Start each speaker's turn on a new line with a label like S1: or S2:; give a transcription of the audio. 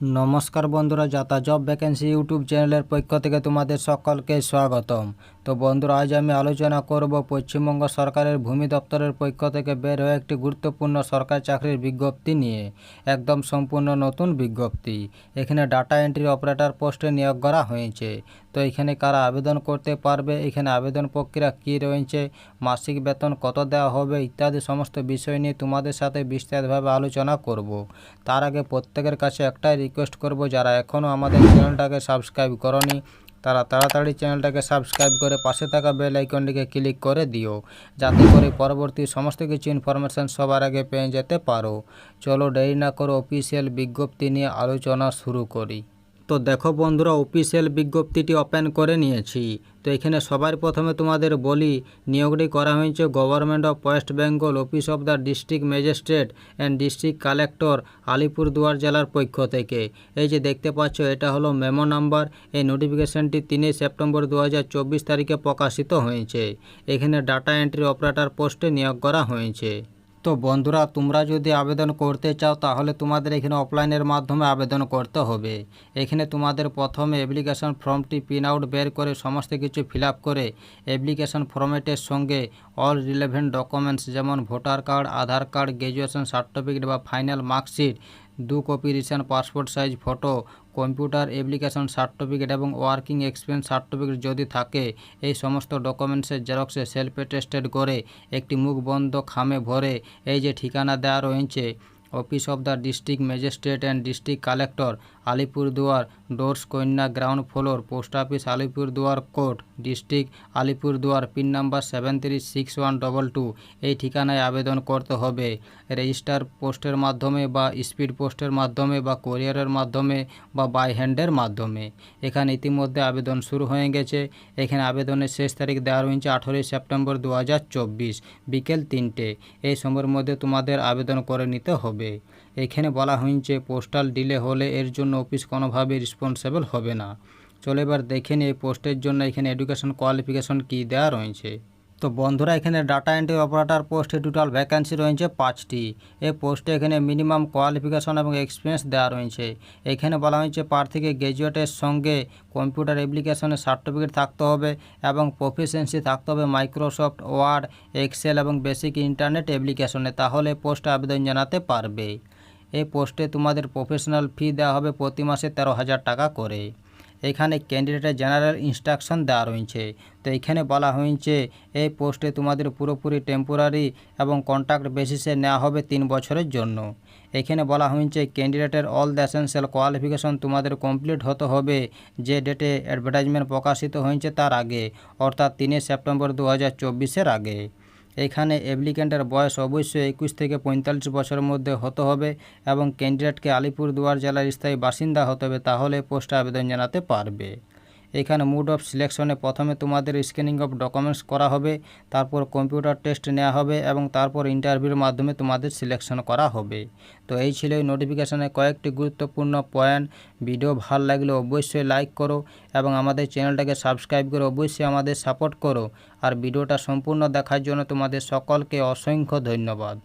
S1: নমস্কার বন্ধুরা, যাতা জব ভ্যাকেন্সি ইউটিউব চ্যানেলের পক্ষ থেকে তোমাদের সকলকে স্বাগতম। তো বন্ধুরা, আজ আমি আলোচনা করব পশ্চিমবঙ্গ সরকারের ভূমি দপ্তরের পক্ষ থেকে বের হয়ে একটি গুরুত্বপূর্ণ সরকারি চাকরির বিজ্ঞপ্তি নিয়ে। একদম সম্পূর্ণ নতুন বিজ্ঞপ্তি। এখানে ডাটা এন্ট্রি অপারেটর পোস্টে নিয়োগ করা হয়েছে। তো এখানে কারা আবেদন করতে পারবে, এখানে আবেদন প্রক্রিয়া কী রয়েছে, মাসিক বেতন কত দেওয়া হবে ইত্যাদি সমস্ত বিষয় নিয়ে তোমাদের সাথে বিস্তারিতভাবে আলোচনা করব। তার আগে প্রত্যেকের কাছে একটাই রিকোয়েস্ট করব, যারা এখনও আমাদের চ্যানেলটাকে সাবস্ক্রাইব করনি তারা তাড়াতাড়ি চ্যানেলটাকে সাবস্ক্রাইব করে পাশে থাকা বেল আইকনটিকে ক্লিক করে দিও, যাতে করে পরবর্তী সমস্ত কিছু ইনফরমেশান সবার আগে পেয়ে যেতে পারো। চলো দেরি না করে অফিসিয়াল বিজ্ঞপ্তি নিয়ে আলোচনা শুরু করি। তো দেখো বন্ধুরা, অফিসিয়াল বিজ্ঞপ্তিটি ওপেন করে নিয়েছি। তো এখানে সবার প্রথমে তোমাদের বলি, নিয়োগটি করা হয়েছে government of West Bengal office of the district magistrate and district collector Alipurduar জেলার পক্ষ থেকে। এই যে দেখতে পাচ্ছ, এটা হলো মেমো নাম্বার। এই নোটিফিকেশনটি 3 সেপ্টেম্বর 2024 তারিখে প্রকাশিত হয়েছে। এখানে ডাটা এন্ট্রি অপারেটর পোস্টে নিয়োগ করা হয়েছে। তো বন্ধুরা, তোমরা যদি আবেদন করতে চাও তাহলে তোমাদের এখানে অফলাইনের মাধ্যমে আবেদন করতে হবে। এখানে তোমাদের প্রথমে অ্যাপ্লিকেশন ফর্মটি প্রিন্ট আউট বের করে সমস্ত কিছু ফিল আপ করে অ্যাপ্লিকেশন ফর্মেটের সঙ্গে অল রিলেভেন্ট ডকুমেন্টস যেমন ভোটার কার্ড, আধার কার্ড, গ্র্যাজুয়েশন সার্টিফিকেট বা final marksheet, 2 copy recent passport size photo, computer application certificate এবং ওয়ার্কিং এক্সপিরিয়েন্স সার্টিফিকেট যদি থাকে, এই সমস্ত ডকুমেন্টসের জেরক্সে সেলফ অ্যাটেস্টেড করে একটি মুখ বন্ধ খামে ভরে এই যে ঠিকানা দেওয়া রয়েছে, office of the district magistrate and district collector Alipurduar, Dooars Kanya, ground floor, post office Alipurduar court, district Alipurduar, pin number 736122, এই ঠিকানায় আবেদন করতে হবে। রেজিস্টার পোস্টের মাধ্যমে বা স্পিড পোস্টের মাধ্যমে বা কোরিয়ারের মাধ্যমে বা বাই হ্যান্ডের মাধ্যমে। এখানে ইতিমধ্যে আবেদন শুরু হয়ে গেছে। এখানে আবেদনের শেষ তারিখ দেওয়া রয়েছে 18 সেপ্টেম্বর 2024 বিকেল 3টে। এই সময়ের মধ্যে তোমাদের আবেদন করে নিতে হবে। এখানে বলা হয়েছে পোস্টাল ডিলে হলে এর জন্য অফিস কোনোভাবে রেসপন্সিবল হবে না। চলো এবার দেখে নিই এই পোস্টের জন্য এখানে এডুকেশন কোয়ালিফিকেশন কী দেওয়া রয়েছে। তো বন্ধুরা, এখানে ডাটা এন্ট্রি অপারেটর পোস্টে টোটাল ভ্যাকেন্সি রয়েছে 5টি। এই পোস্টে এখানে মিনিমাম কোয়ালিফিকেশন এবং এক্সপিরিয়েন্স দেওয়া রয়েছে। এখানে বলা হয়েছে প্রার্থীকে গ্র্যাজুয়েটের সঙ্গে কম্পিউটার অ্যাপ্লিকেশনের সার্টিফিকেট থাকতে হবে এবং প্রফিসিয়েন্সি থাকতে হবে মাইক্রোসফট ওয়ার্ড, এক্সেল এবং বেসিক ইন্টারনেট অ্যাপ্লিকেশনে, তাহলে পোস্টে আবেদন জানাতে পারবে। এই পোস্টে তোমাদের প্রফেশনাল ফি দেওয়া হবে প্রতি মাসে 13,000 টাকা করে। এখানে ক্যান্ডিডেটের জেনারেল ইনস্ট্রাকশন দেওয়া রয়েছে। তো এখানে বলা হয়েছে এই পোস্টে তোমাদের পুরোপুরি টেম্পোরারি এবং কন্ট্রাক্ট বেসিসে নেওয়া হবে 3 বছরের জন্য। এখানে বলা হয়েছে ক্যান্ডিডেটের অল দ্য এসেনশিয়াল কোয়ালিফিকেশন তোমাদের কমপ্লিট হতে হবে যে ডেটে অ্যাডভার্টাইজমেন্ট প্রকাশিত হয়েছে তার আগে, অর্থাৎ 3 সেপ্টেম্বর 2024 আগে। এখানে অ্যাপ্লিক্যান্টের বয়স অবশ্যই 21 থেকে 45 বছরের মধ্যে হতে হবে এবং ক্যান্ডিডেটকে আলিপুরদুয়ার জেলার স্থায়ী বাসিন্দা হতে হবে, তাহলে পোস্টে আবেদন জানাতে পারবে। এখানে মুড অফ সিলেকশনে প্রথমে তোমাদের স্ক্যানিং অফ ডকুমেন্টস করা হবে, তারপর কম্পিউটার টেস্ট নেওয়া হবে এবং তারপর ইন্টারভিউর মাধ্যমে তোমাদের সিলেকশন করা হবে। তো এই ছিল এই নোটিফিকেশনে কয়েকটি গুরুত্বপূর্ণ পয়েন্ট। ভিডিও ভালো লাগলে অবশ্যই লাইক করো এবং আমাদের চ্যানেলটাকে সাবস্ক্রাইব করে অবশ্যই আমাদের সাপোর্ট করো। আর ভিডিওটা সম্পূর্ণ দেখার জন্য তোমাদের সকলকে অসংখ্য ধন্যবাদ।